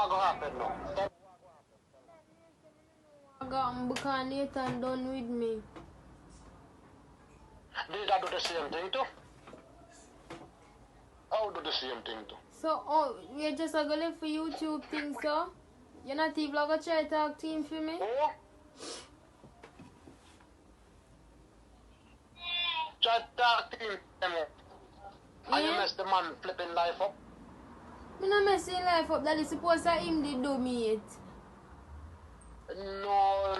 what going to happen now? I got him because Nathan done with me. Did I do the same thing too? I'll do the same thing too. So, we're just going to live for YouTube thing, so? You're not even going to try to talk to him for me? Oh? Try to talk to him. And you mess the man flipping life up? I'm not messing life up. That is supposed that him did do me it. No.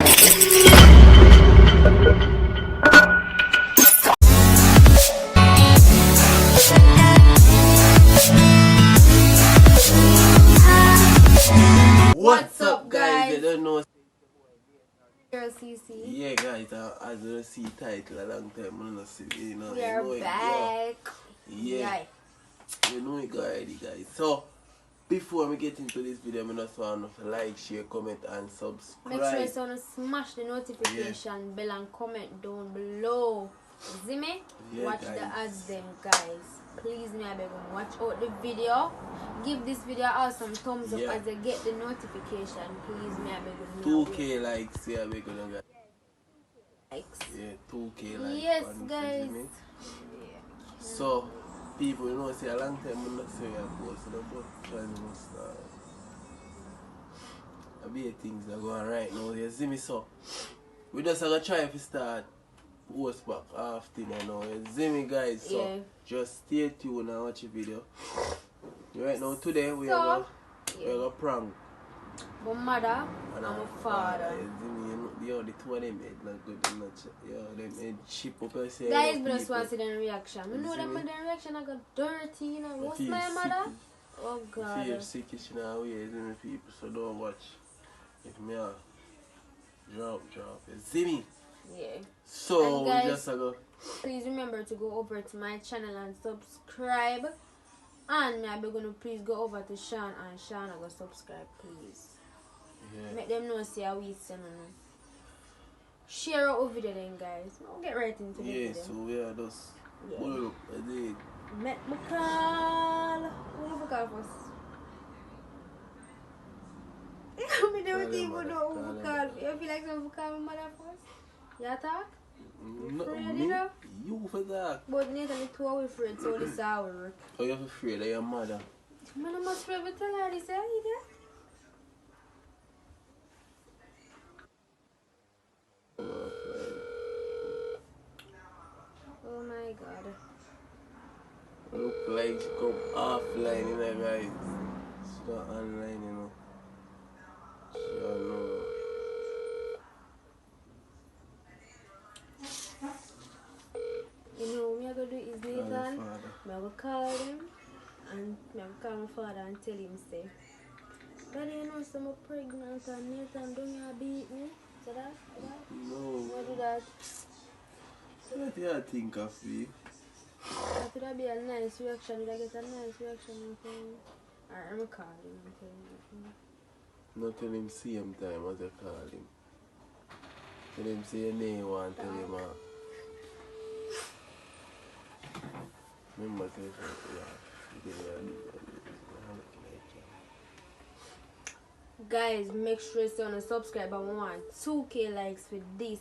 What's up, guys? You don't know. Girl CC. Yeah, guys, as you see title a long time, I don't see, you know. We are back. Yeah. You know it already, guys. So, before we get into this video, I just want to like, share, comment, and subscribe. Make sure you want to smash the notification bell and comment down below. See me? Yeah, watch guys. the ads them, guys. Please, me I beg you, watch out the video. Give this video awesome thumbs up as you get the notification. Please, me I beg you. 2K likes, yeah, we're gonna get. Likes. Yeah, 2K likes. Yes, guys. So, people, you know, say a long time I'm not saying I post, but trying to start. A bit of things are going right now. You see me, so we just gonna try to start post back after, you know. You see me, guys, so just stay tuned and watch the video. Right now, today we are gonna prank my mother and my father. You see me, you know, the two of them head not good, them head chip up and say. Guys, but just want to see their reaction. You know them their reaction I got dirty, you know. What's my mother? Oh God. I feel sickish in our ways, you know, people, so don't watch. If me drop, you see me? Yeah. So, and guys, we just go. Please remember to go over to my channel and subscribe. And I'm going to please go over to Sean and Sean and go subscribe, please. Yeah. Make them know see how we send on. Share our video then, guys. I'll get right into the video. Yeah, so we are just pull up, I did. Met my call. Who will call first? I don't even know who will call. You feel like someone will call my mother first? You talk? No, me? You for that. But Nathan is too afraid, so this is how we work. Oh, you're afraid of your mother? Man, I'm afraid to tell her this, either. Oh my God. Look like she come offline, you know, guys. She's not online, you know. She don't know. You know what I'm going to do is Nathan, I'm going to call him and I'm going to call my father and tell him, say, Daddy, you know, so I'm pregnant and Nathan, don't you beat me? So that? No. What do that? What do you think of me? That would be a nice reaction. Would I get a nice reaction from him? Alright, I'm going to call him and tell him. Not tell him same time as you call him. Tell him say your name and tell him remember say guys, make sure you want to subscribe. I want 2K likes for this.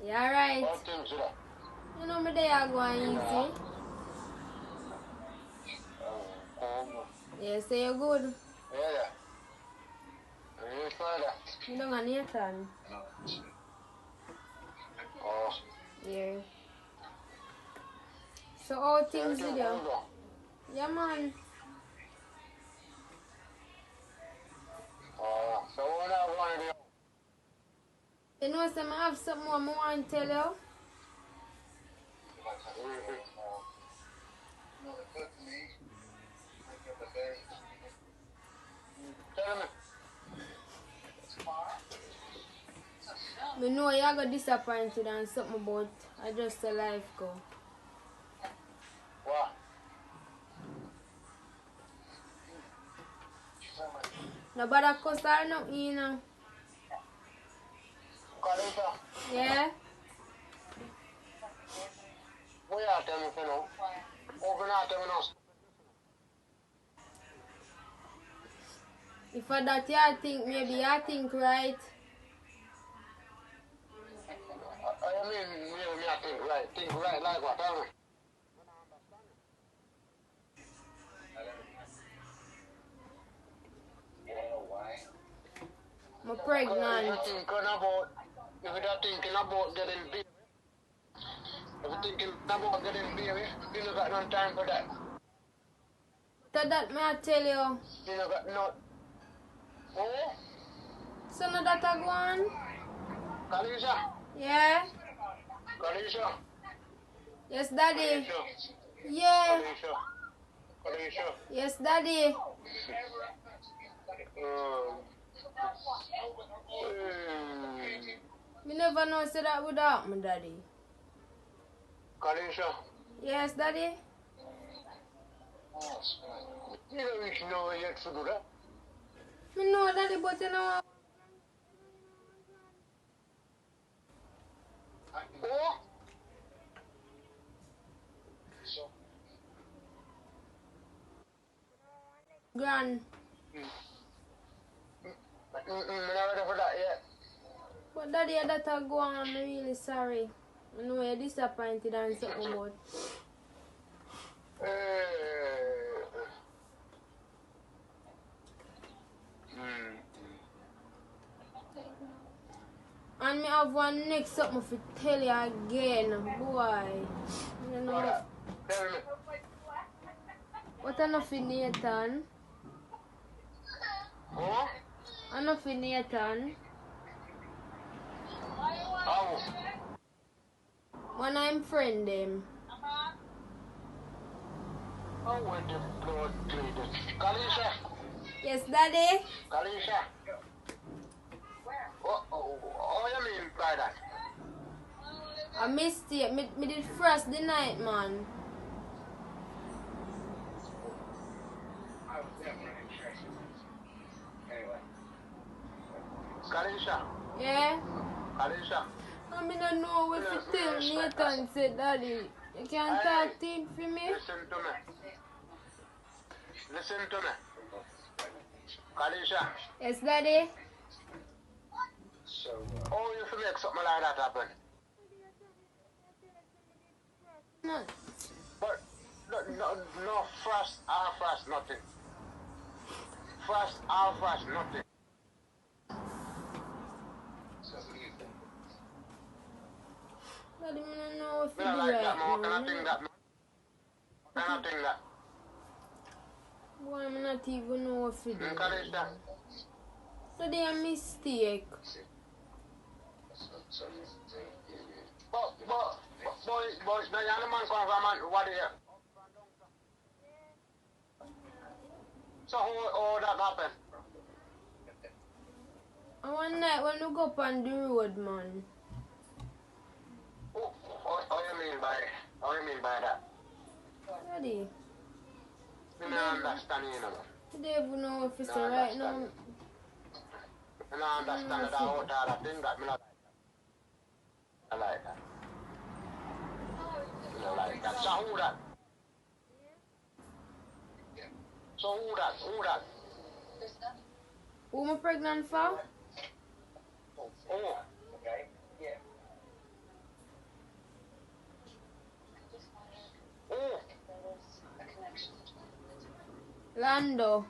Yeah, right. You know me there are going easy. Yeah, say you're good. Yeah. You don't want Nathan. Oh. Yeah. So all things video. Yeah, man. So what I want to do? You know, some I have something more I want to tell you. Tell me. I know you got disappointed and something about I just a life go. What? Nobody cuss or nothing, you know. Yeah? What you tell me for now? If for that you think, maybe you think right. I mean, me I think right. Think right like what? Tell me. I'm pregnant. If you're thinking about getting baby, if you're thinking about getting baby, you don't got no time for that. So that may I tell you. You don't got no. Oh? So now that I go on? Kalisha? Yeah? Kalisha? Yes, daddy. Kalisha? Yeah. Kalisha? Kalisha? Yes, daddy. Me never know say that would happen, daddy. Kalisha? Yes, daddy. You don't reach nowhere yet to do that. Me know, daddy, but you know. Oh? Grand. Never ready for that yet. But daddy, that I go on, I'm really sorry. I know you're disappointed and something about. And me have one next something to tell you again, boy. You know. Tell me. What enough in Nathan? Oh? Enough in Nathan? How? When I'm friend him. Oh, when the blood bleeding. Kalisha? Yes, daddy? Kalisha? What you mean by that? I missed it. Me did first the night, man. Kalisha? Yeah? Kalisha? I mean, I know what to tell Nathan said, daddy. You can't talk to him for me? Listen to me. Listen to me. Kalisha? Yes, daddy? Oh, you should make something like that happen. No. But no frost, nothing. Frost, nothing. Daddy, I don't know what to Me do not like right that, man. Can I now. think that, man? Can I think that? Boy, I not even know what to do. Kalisha? Daddy, a mistake. Boys, now you're the man come from man, what here? So how that happen? And one night when we go up on the road, man. What you mean by that? Daddy, I don't understand you know. I don't even know what to say right now. I don't understand that whole other thing that me not like that. I don't like that. So who that? So who that? Who am I pregnant for? Oh. Oh. Lando.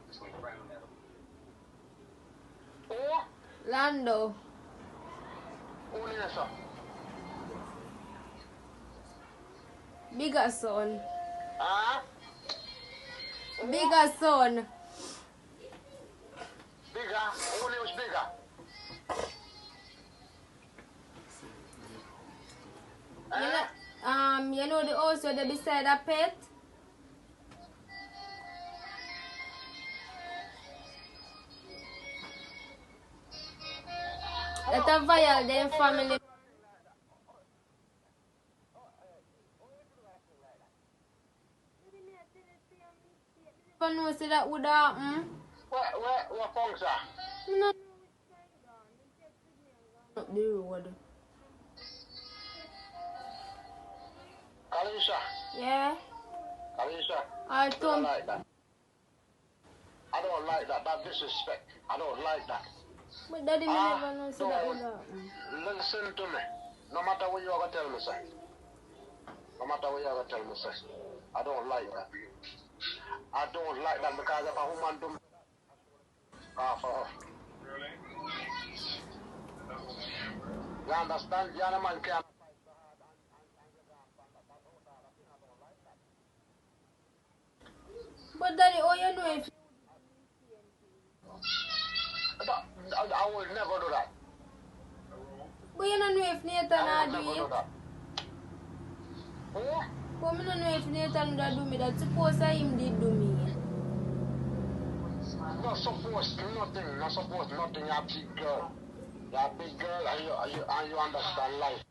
Oh. Lando. Who is that? Bigger son. Huh? Bigger son. Bigger? Who lives bigger? You know the house where they beside a pet? That a vial their family. I know say that would happen. What function? You know up the road. Kalisha? Yeah? Alicia, I I don't don't. like that. I don't like that. That disrespect. I don't like that. But daddy, me never know so that would happen. Listen to me. No matter what you are going to tell me, sir. No matter what you are going to tell me, sir. I don't like that. I don't like that because if a woman do for her. You understand? You and a man can't. But daddy, oh, you know if... I will never do that. But you don't know if Nathan I will do never do it. that. Oh? But I don't know if Nathan would do me that. Suppose that him did do me. Not supposed nothing. Not supposed nothing. You're a big girl. You're a big girl and you understand life.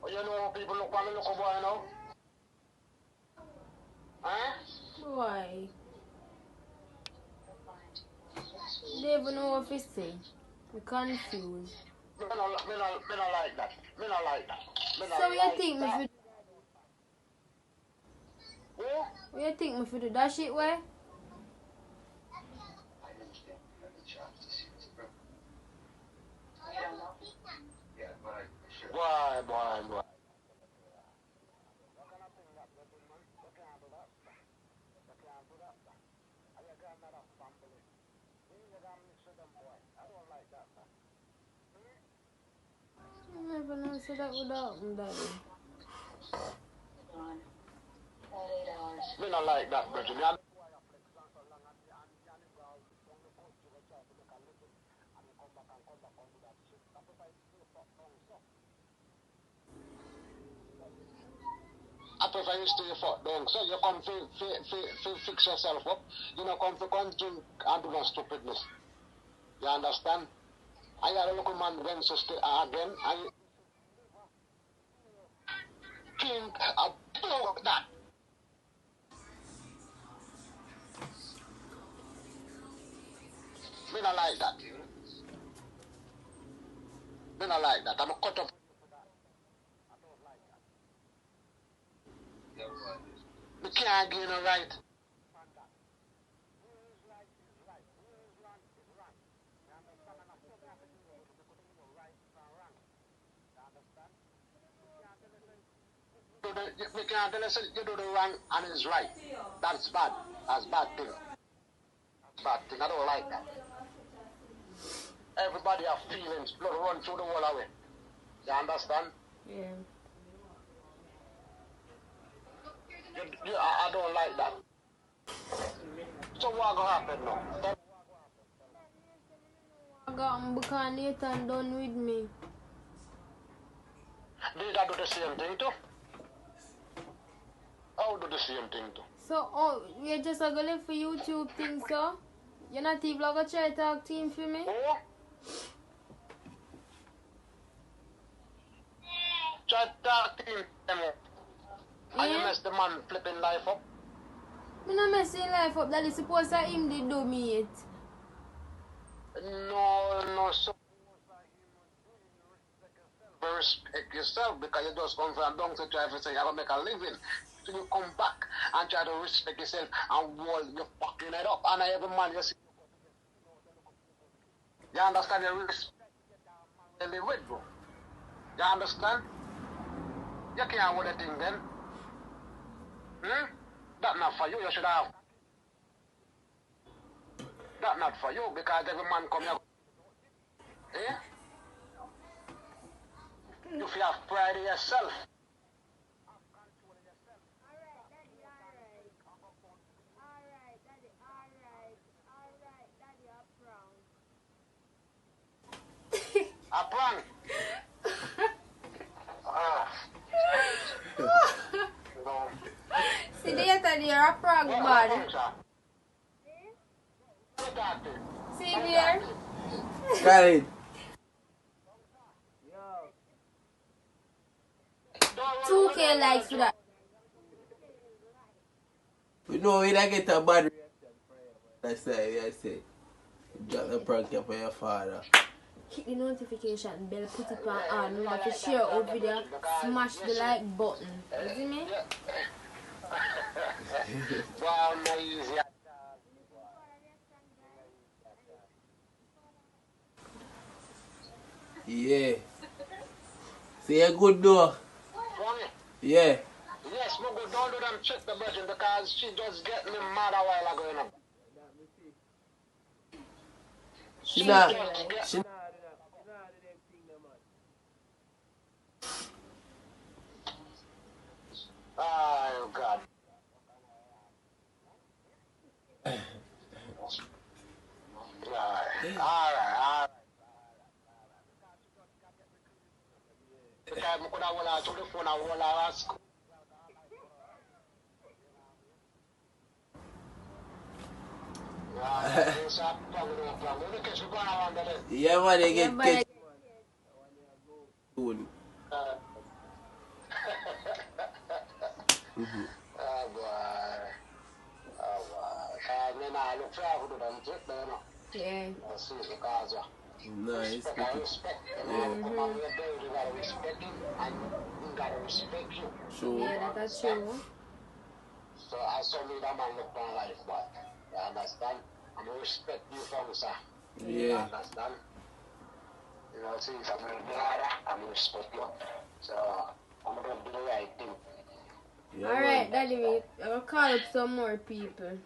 Oh, you know people look on the look boy now? Huh? Why? They even know what to say. I'm confused. Me not like that. Me not like that. Me not So what you like think me that. for... Oh? What you think me for do that shit way? Boy. I never know so that would happen, daddy. Me not like that, brother. I prefer you stay your foot down. So you come fix yourself up. You know, come drink and do no stupidness. You understand? I got a local man when so stay again. I think about that. Me not like that. Me not like that. I'm a cut up. Me can't gain a right. We can't tell us you do the wrong and it's right. That's bad. That's bad thing. Bad thing. I don't like that. Everybody have feelings. Blood run through the wall away. You understand? Yeah. I don't like that. So what gonna happen now? I got him because Nathan done with me. Did I do the same thing too? I'll do the same thing too. So, oh, we're just going to live for YouTube thing, so? You're not even going to try to talk to him for me? Oh? Try to talk to him. And you mess the man flipping life up? I'm not messing life up. That is supposed that him did do me it. No, so respect yourself because you just come from down to try to say you're going to make a living. So you come back and try to respect yourself and wall your fucking head up. And every man you see. You understand? You respect the live with, bro. You understand? You can't hold a thing then. That's not for you. You should have. That's not for you because every man come here. Eh? You feel have pride in yourself. A prank. See, they tell you you're a prank, man. See there? Khalid. 2K likes for that. We know we don't get a bad reaction. That's why I say, drop the prank for your father. hit the notification bell, put it on on. Remember to share our video, smash the like button. You see me? Wow, no easy. Yeah. See a good door. Funny. Yeah. Yes, we go down to them check the virgin because she just get me mad a while ago, you know. She not do that. Oh, God. Alright. Because I could have went to the phone and went to ask. Yeah, man, they get catch. Soon. Oh, boy. Oh, boy. I look forward to them trip there, you know. Yeah. See, because Nice. respect. You know, come on here, baby, you gotta respect him, and he gotta respect you. Sure. Yeah, that's true. So I saw me that man look on life, but you understand? I'm gonna respect you from sir. Yeah. You understand? You know, see, if I'm gonna do that, I'm gonna respect you. So I'm gonna do the right thing. Yeah, alright, Daddy, I'll call up some more people.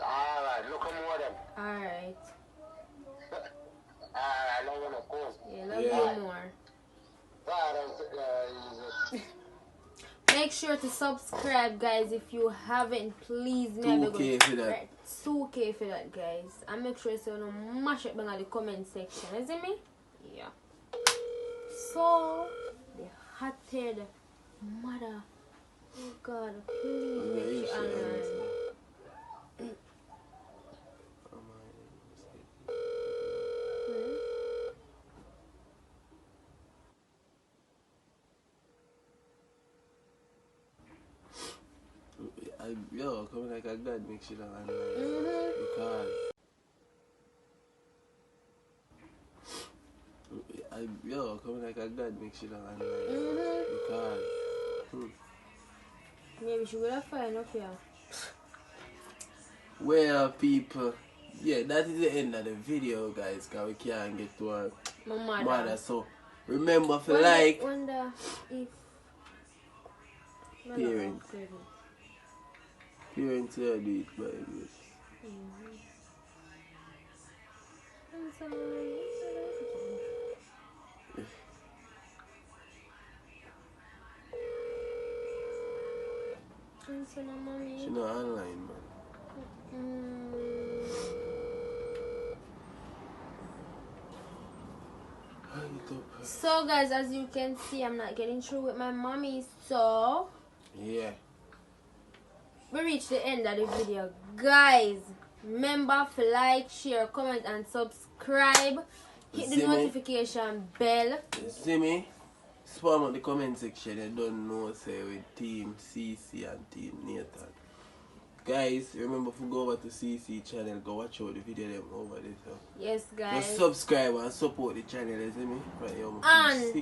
Alright, look at more of them. Alright. Alright, I don't wanna go. Yeah, love Yeah. you more. Jesus. Make sure to subscribe, guys, if you haven't. Please, me 2K for that. Right, 2K for that, guys. And make sure you don't mash it down in the comment section. You see me? Yeah. So, the hot-head mother. Oh God, please make it online. Yo, coming like a god makes you online. Because yo, coming like a god makes you online. Because Maybe she would have found up here. well, people, yeah, that is the end of the video, guys, because we can't get to our My mother. So remember to like, wonder if parents do it by this. She not online, man. So guys, as you can see, I'm not getting through with my mommy, so Yeah. we reached the end of the video. Guys, remember to like, share, comment and subscribe. Hit the notification bell. See me? Spam on the comment section. You don't know, say, with Team CC and Team Nathan. Guys, remember to go over to CC channel, go watch out the video them over there. So. Yes, guys. Just subscribe and support the channel, you see me? Right, yo, and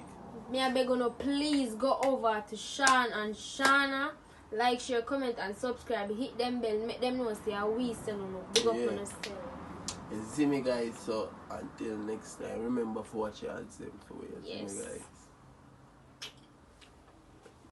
me I beg you, please go over to Sean and Shana. Like, share, comment and subscribe. Hit them bell, make them know say we sell no. Big up on us. You see me, guys? So until next time, remember to watch your ads them for you. Yes. See me, guys.